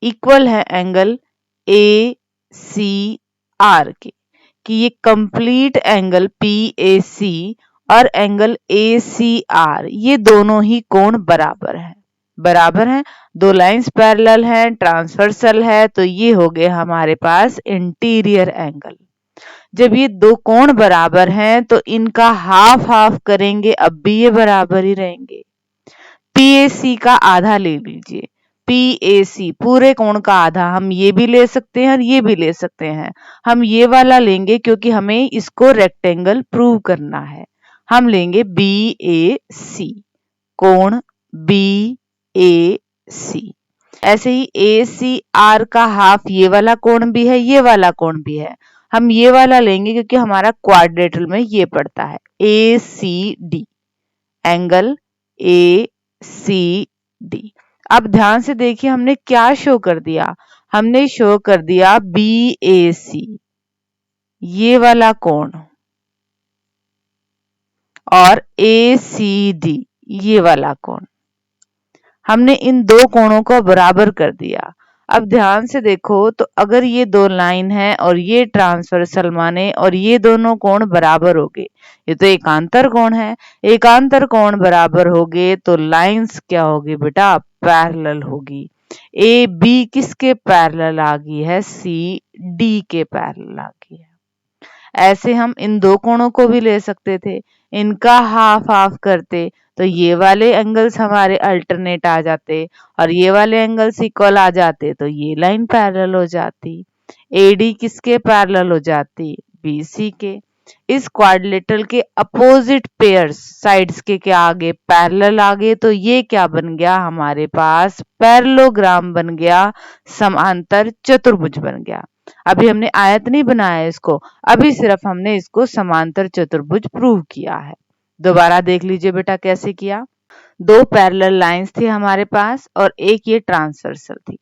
equal है angle A C R K, कि ये complete angle P A C और एंगल ए सी आर ये दोनों ही कोण बराबर है। बराबर है, दो लाइंस पैरेलल हैं, ट्रांसवर्सल है, तो ये हो गए हमारे पास इंटीरियर एंगल। जब ये दो कोण बराबर हैं तो इनका हाफ हाफ करेंगे, अब भी ये बराबर ही रहेंगे। पीएसी का आधा ले लीजिए, पीएसी पूरे कोण का आधा, हम ये भी ले सकते हैं और ये भी ले सकते हैं। हम ये वाला लेंगे क्योंकि हमें इसको रेक्टेंगल प्रूव करना है। हम लेंगे बी ए सी, कोण बी ए सी। ऐसे ही ए सी आर का हाफ ये वाला कोण भी है, ये वाला कोण भी है। हम ये वाला लेंगे क्योंकि हमारा क्वाड्रेटरल में ये पड़ता है A C D, angle A C D. अब ध्यान से देखिए हमने क्या शो कर दिया, हमने शो कर दिया बी ए सी ये वाला कोण और ए सी डी ये वाला कोण, हमने इन दो कोणों को बराबर कर दिया। अब ध्यान से देखो तो अगर ये दो लाइन है और ये ट्रांसवर्सल माने और ये दोनों कोण बराबर हो गए, ये तो एकांतर कोण है, एकांतर कोण बराबर हो गए तो लाइंस क्या होगी बेटा, पैरेलल होगी। ए बी किसके पैरेलल आ गई है, सी डी के पैरेलल आ गई है। ऐसे हम इन दो कोणों को भी ले सकते थे, इनका हाफ हाफ करते तो ये वाले एंगल्स हमारे अल्टरनेट आ जाते और ये वाले एंगल्स इक्वल आ जाते तो ये लाइन पैरेलल हो जाती। एडी किसके पैरेलल हो जाती, बीसी के। इस क्वाड्रिलेटरल के अपोजिट पेयर्स साइड्स के क्या आगे, पैरेलल आगे, तो ये क्या बन गया हमारे पास, पैरेललोग्राम बन गया, समांतर चतुर्भुज बन गया। अभी हमने आयत नहीं बनाया इसको, अभी सिर्फ हमने इसको समांतर चतुर्भुज प्रूव किया है। दोबारा देख लीजिए बेटा कैसे किया। दो पैरेलल लाइंस थी हमारे पास और एक ये ट्रांसवर्सल थी,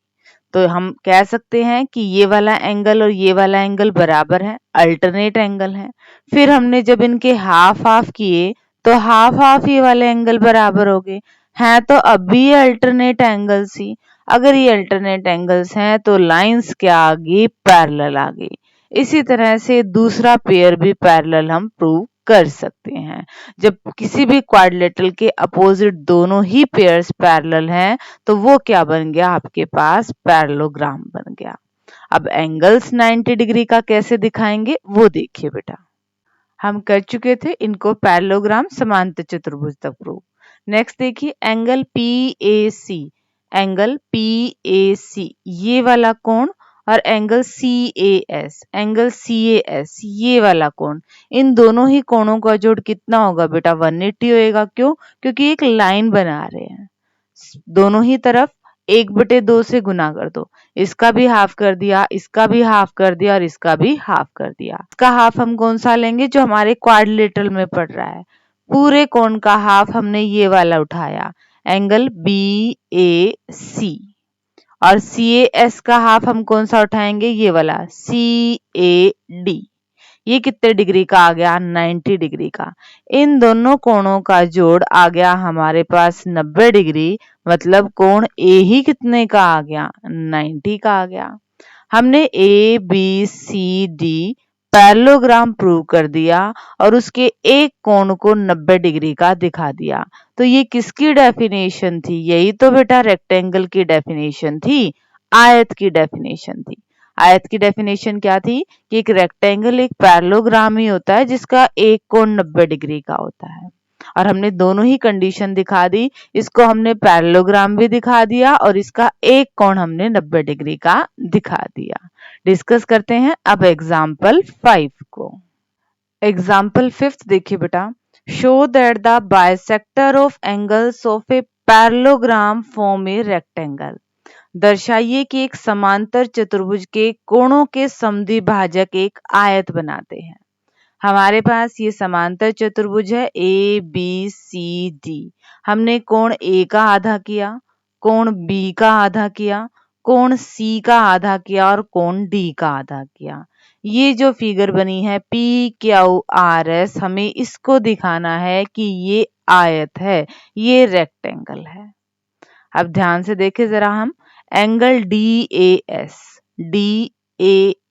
तो हम कह सकते हैं कि ये वाला एंगल और ये वाला एंगल बराबर है, अल्टरनेट एंगल है। फिर हमने जब इनके हाफ हाफ किए तो हाफ हाफ ये वाले एंगल बराबर हो गए हैं, तो अब भी ये अल्टरनेट एंगल्स ही। अगर ये अल्टरनेट एंगल्स हैं तो लाइंस क्या आ गई, पैरेलल आ गई। इसी तरह से दूसरा पेयर भी पैरेलल हम प्रूव कर सकते हैं। जब किसी भी क्वाड्रिलेटरल के अपोजिट दोनों ही पेयर्स पैरेलल हैं तो वो क्या बन गया, आपके पास पैरेललोग्राम बन गया। अब एंगल्स 90 डिग्री का कैसे दिखाएंगे वो देखिए बेटा। हम कर चुके थे इनको पैरेललोग्राम समांतर चतुर्भुज तक प्रूव। नेक्स्ट देखिए angle P A C, angle P A C ये वाला कोण और angle C A S, angle C A S ये वाला कोण, इन दोनों ही कोणों का जोड़ कितना होगा बेटा, 180 होएगा। क्यों, क्योंकि एक लाइन बना रहे हैं, दोनों ही तरफ 1/2 से गुना कर दो, इसका भी हाफ कर दिया, इसका भी हाफ कर दिया और इसका भी हाफ कर दिया। इसका हाफ हम कौन सा लेंगे, जो हमारे क्वाड्रिलेटरल में पड़ रहा है। पूरे कोण का हाफ हमने ये वाला उठाया, एंगल बी ए सी, और सी ए एस का हाफ हम कौन सा उठाएंगे, ये वाला सी ए डी। ये कितने डिग्री का आ गया, 90 डिग्री का। इन दोनों कोणों का जोड़ आ गया हमारे पास 90 डिग्री, मतलब कोण ए ही कितने का आ गया, 90 का आ गया। हमने A B C D parallelogram prove कर दिया और उसके एक कोण को 90 डिग्री का दिखा दिया। तो ये किसकी डेफिनेशन थी, यही तो बेटा रेक्टेंगल की डेफिनेशन थी, आयत की डेफिनेशन थी। आयत की डेफिनेशन क्या थी कि एक रेक्टेंगल एक पैरेललोग्राम ही होता है जिसका एक कोण 90 डिग्री का होता है। और हमने दोनों ही कंडीशन दिखा दी। इसको हमने पैरेललोग्राम भी दिखा दिया और इसका एक कोण हमने 90 डिग्री का दिखा दिया। डिस्कस करते हैं अब एग्जाम्पल 5 को। एग्जाम्पल 5 देखिए बेटा, show that the bisector of angles of a parallelogram form a rectangle. दर्शाइए कि एक समांतर चतुर्भुज के कोणों के समद्विभाजक एक आयत बनाते हैं। हमारे पास ये समांतर चतुर्भुज है ए बी सी डी। हमने कोण ए का आधा किया, कोण बी का आधा किया, कोण सी का आधा किया और कोण डी का आधा किया। ये जो फिगर बनी है पी क्यू आर एस, हमें इसको दिखाना है कि ये आयत है, ये रेक्टेंगल है। अब ध्यान से देखें जरा, हम एंगल डी ए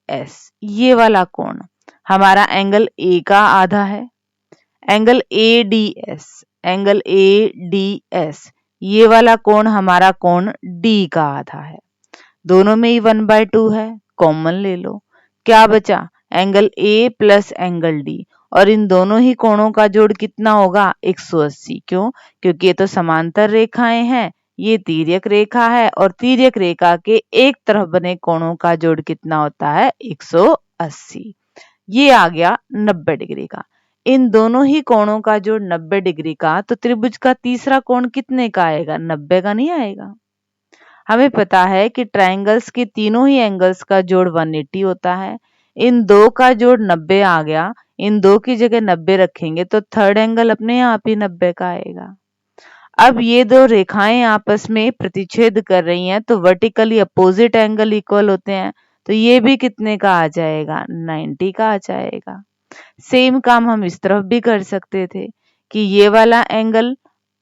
एस ये वाला कोण हमारा एंगल ए का आधा है। Angle angle A D S ये वाला कोण हमारा कोण डी का आधा है। दोनों में ही 1/2 है, कॉमन ले लो। क्या बचा? Angle A plus angle D, और इन दोनों ही कोणों का जोड़ कितना होगा? 180। क्यों? क्योंकि ये तो समांतर रेखाएं हैं, ये तिर्यक रेखा है और तिर्यक रेखा के एक तरफ बने कोणों का जोड़ कितना होता है? 180। ये आ गया 90 डिग्री का। इन दोनों ही कोणों का जोड़ 90 डिग्री का, तो त्रिभुज का तीसरा कोण कितने का आएगा? 90 का नहीं आएगा। हमें पता है कि ट्रायंगल्स के तीनों ही एंगल्स का जोड़ 180 होता है। इन दो का जोड़ 90 आ गया, इन दो की जगह 90 रखेंगे तो थर्ड एंगल अपने आप ही 90 का आएगा। अब ये दो रेखाएं आपस में प्रतिच्छेद कर रही हैं तो वर्टिकली अपोजिट एंगल इक्वल होते हैं, तो ये भी कितने का आ जाएगा? 90 का आ जाएगा। सेम काम हम इस तरफ भी कर सकते थे कि ये वाला एंगल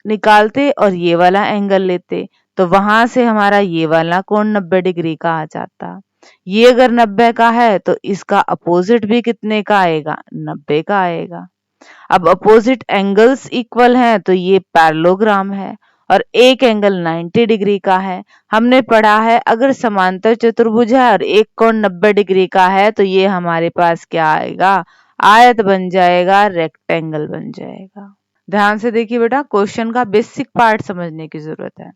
निकालते और ये वाला एंगल लेते, तो वहां से हमारा ये वाला कोण 90 डिग्री का आ जाता। ये अगर 90 का है तो इसका अपोजिट भी कितने का आएगा? 90 का आएगा। अब अपोजिट एंगल्स इक्वल हैं तो ये पैरेललोग्राम है और एक एंगल 90 डिग्री का है। हमने पढ़ा है अगर समांतर चतुर्भुज है और एक कोण 90 डिग्री का है तो ये हमारे पास क्या आएगा? आयत बन जाएगा, रेक्टेंगल बन जाएगा। ध्यान से देखिए बेटा, क्वेश्चन का बेसिक पार्ट समझने की जरूरत है।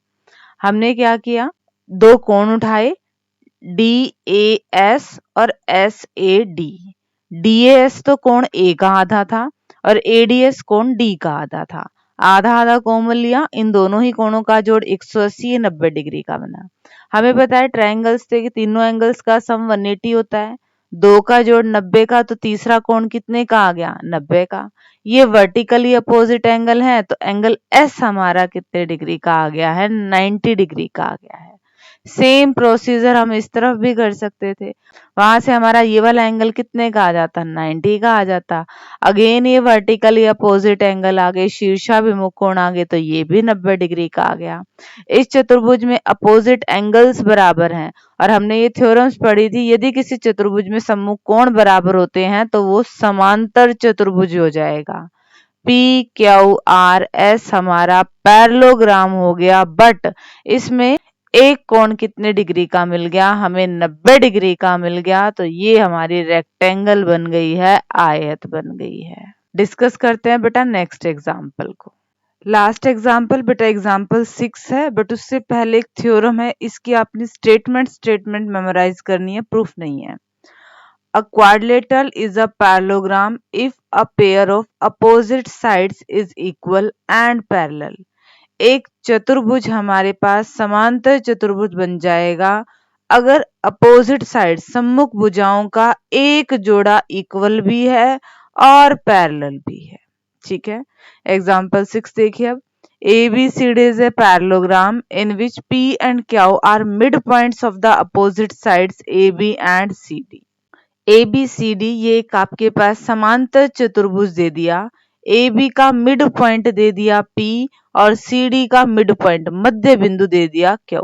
हमने क्या किया? दो कोण उठाए, डी ए एस और S A D. D S तो कोण ए का आधा था और एडीएस कोण डी का आधा था। आधा आधा कॉमन लिया, इन दोनों ही कोणों का जोड़ 180 90 डिग्री का बना। हमें पता है ट्रायंगल्स थे कि तीनों एंगल्स का सम 180 होता है। दो का जोड़ 90 का, तो तीसरा कोण कितने का आ गया? 90 का। ये वर्टिकली अपोजिट एंगल है तो एंगल एस हमारा कितने डिग्री का आ गया है? 90 डिग्री का आ गया है। सेम प्रोसीजर हम इस तरफ भी कर सकते थे। वहां से हमारा ये वाला एंगल कितने का आ जाता? 90 का आ जाता। अगेन ये वर्टिकली अपोजिट एंगल आ गए, शीर्षाभिमुख कोण आ गए, तो ये भी 90 डिग्री का आ गया। इस चतुर्भुज में अपोजिट एंगल्स बराबर हैं और हमने ये थ्योरम्स पढ़ी थी, यदि किसी चतुर्भुज में सम्मुख कोण बराबर होते हैं तो वो समांतर चतुर्भुज हो जाएगा। पी क्यू आर एस हमारा पैरेललोग्राम हो गया, बट इसमें एक कोण कितने डिग्री का मिल गया? हमें 90 डिग्री का मिल गया, तो ये हमारी रेक्टेंगल बन गई है, आयत बन गई है। डिस्कस करते हैं बेटा नेक्स्ट एग्जाम्पल को। लास्ट एग्जाम्पल बेटा एग्जाम्पल 6 है, बट उससे पहले एक थ्योरम है, इसकी आपने स्टेटमेंट मेमोराइज करनी है, प्रूफ नहीं है। A quadrilateral is a parallelogram if a pair of opposite sides is equal and parallel. एक चतुर्भुज हमारे पास समांतर चतुर्भुज बन जाएगा अगर अपोजिट साइड सम्मुख भुजाओं का एक जोड़ा इक्वल भी है और पैरेलल भी है। ठीक है, एग्जांपल 6 देखिए अब। ABCD is a parallelogram in which P and Q are midpoints of the opposite sides AB and CD. ABCD ये एक आपके पास समांतर चतुर्भुज दे दिया। AB का मिड पॉइंट दे दिया P और CD का मिड पॉइंट मध्य बिंदु दे दिया Q।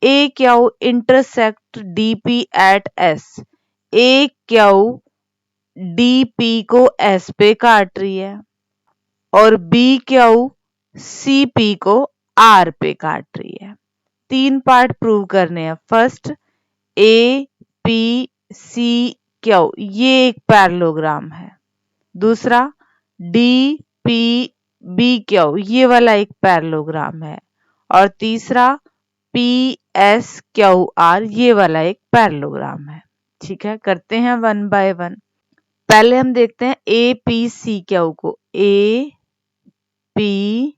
AQ intersect DP at S। AQ DP को S पे काट रही है और BQ CP को R पे काट रही है। 3 पार्ट प्रूव करने हैं। फर्स्ट, APCQ ये एक पैरेललोग्राम है। दूसरा, DPE बी क्यू ये वाला एक पैरेललोग्राम है, और तीसरा पी एस क्यू आर ये वाला एक पैरेललोग्राम है। ठीक है, करते हैं वन बाय वन। पहले हम देखते हैं ए पी सी क्यू को। ए पी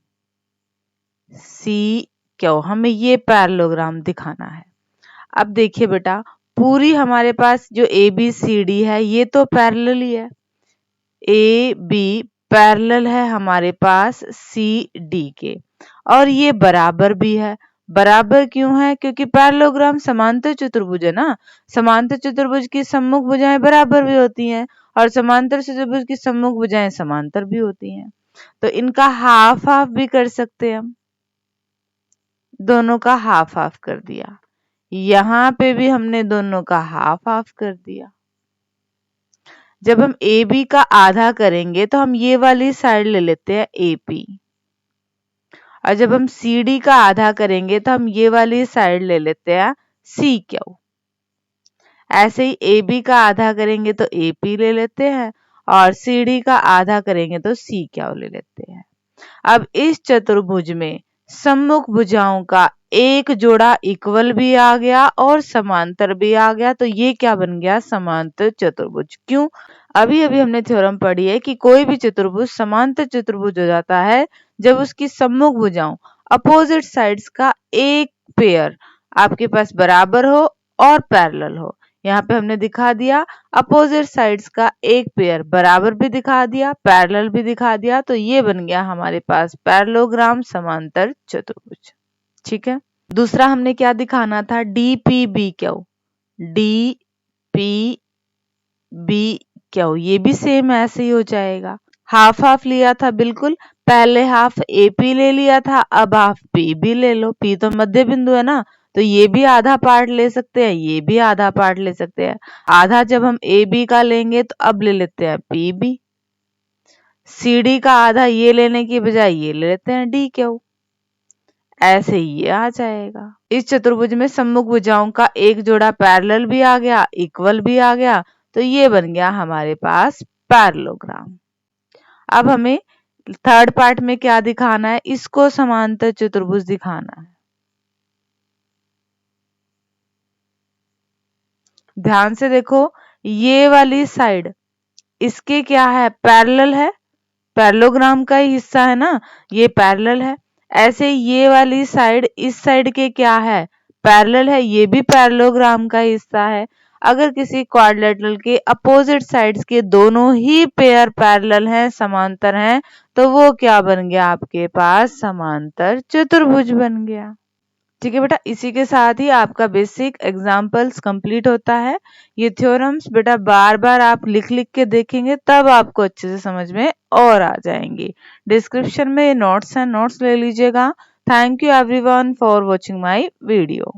सी क्यू हमें ये पैरेललोग्राम दिखाना है। अब देखिए बेटा, पूरी हमारे पास जो ए बी सी डी है ये तो पैरेलल ही है। ए बी पैरेलल है हमारे पास सी डी के, और ये बराबर भी है। बराबर क्यों है? क्योंकि पैरेललोग्राम समांतर चतुर्भुज है ना। समांतर चतुर्भुज की सम्मुख भुजाएं बराबर भी होती हैं, और समांतर चतुर्भुज की सम्मुख भुजाएं समांतर भी होती हैं। तो इनका हाफ हाफ भी कर सकते हैं हम, दोनों का हाफ हाफ कर दिया। यहाँ पे भी हमने दोनों का हाफ हाफ कर दिया। जब हम ए बी का आधा करेंगे तो हम ये वाली साइड ले लेते हैं ए पी, और जब हम सी डी का आधा करेंगे तो हम ये वाली साइड ले लेते हैं सी क्यू। ऐसे ही ए बी का आधा करेंगे तो ए पी ले लेते हैं, और सी डी का आधा करेंगे तो सी क्यू ले लेते हैं। अब इस चतुर्भुज में सम्मुख भुजाओं का एक जोड़ा इक्वल भी आ गया और समांतर भी आ गया, तो ये क्या बन गया? समांतर चतुर्भुज। क्यों? अभी अभी हमने थ्योरम पढ़ी है कि कोई भी चतुर्भुज समांतर चतुर्भुज हो जाता है जब उसकी सम्मुख भुजाओं अपोजिट साइड्स का एक पेयर आपके पास बराबर हो और पैरेलल हो। यहाँ पे हमने दिखा दिया अपोजिट साइड्स का एक पेयर, बराबर भी दिखा दिया, पैरेलल भी दिखा दिया, तो ये बन गया हमारे पास पैरेललोग्राम समांतर चतुर्भुज। ठीक है, दूसरा हमने क्या दिखाना था? D P B Q. D P B Q ये भी सेम ऐसे ही हो जाएगा। हाफ हाफ लिया था, बिल्कुल पहले हाफ ए पी ले लिया था, अब हाफ पी भी ले लो। पी तो मध्य बिंदु है ना, तो ये भी आधा पार्ट ले सकते हैं, ये भी आधा पार्ट ले सकते हैं। आधा जब हम ए बी का लेंगे तो अब ले लेते हैं पी बी। सी डी का आधा ये लेने की बजाय ये ले लेते हैं डी क्यू। ऐसे ही ये आ जाएगा। इस चतुर्भुज में सम्मुख भुजाओं का एक जोड़ा पैरेलल भी आ गया, इक्वल भी आ गया, तो ये बन गया हमारे पास पैरेललोग्राम। अब हमें थर्ड पार्ट में क्या दिखाना है? इसको समांतर चतुर्भुज दिखाना है। ध्यान से देखो, ये वाली साइड इसके क्या है? पैरेलल है, पैरेललोग्राम का ही हिस्सा है ना, ये पैरेलल है। ऐसे ये वाली साइड इस साइड के क्या है? पैरेलल है, ये भी पैरेललोग्राम का हिस्सा है। अगर किसी क्वाड्रिलेटरल के अपोजिट साइड्स के दोनों ही पेयर पैरेलल हैं, समांतर हैं, तो वो क्या बन गया आपके पास? समांतर चतुर्भुज बन गया। ठीक है बेटा, इसी के साथ ही आपका बेसिक एग्जाम्पल्स कंप्लीट होता है। ये थ्योरम्स बेटा बार बार आप लिख लिख के देखेंगे तब आपको अच्छे से समझ में और आ जाएंगे। डिस्क्रिप्शन में नोट्स हैं, नोट्स ले लीजिएगा। Thank you everyone for watching my video.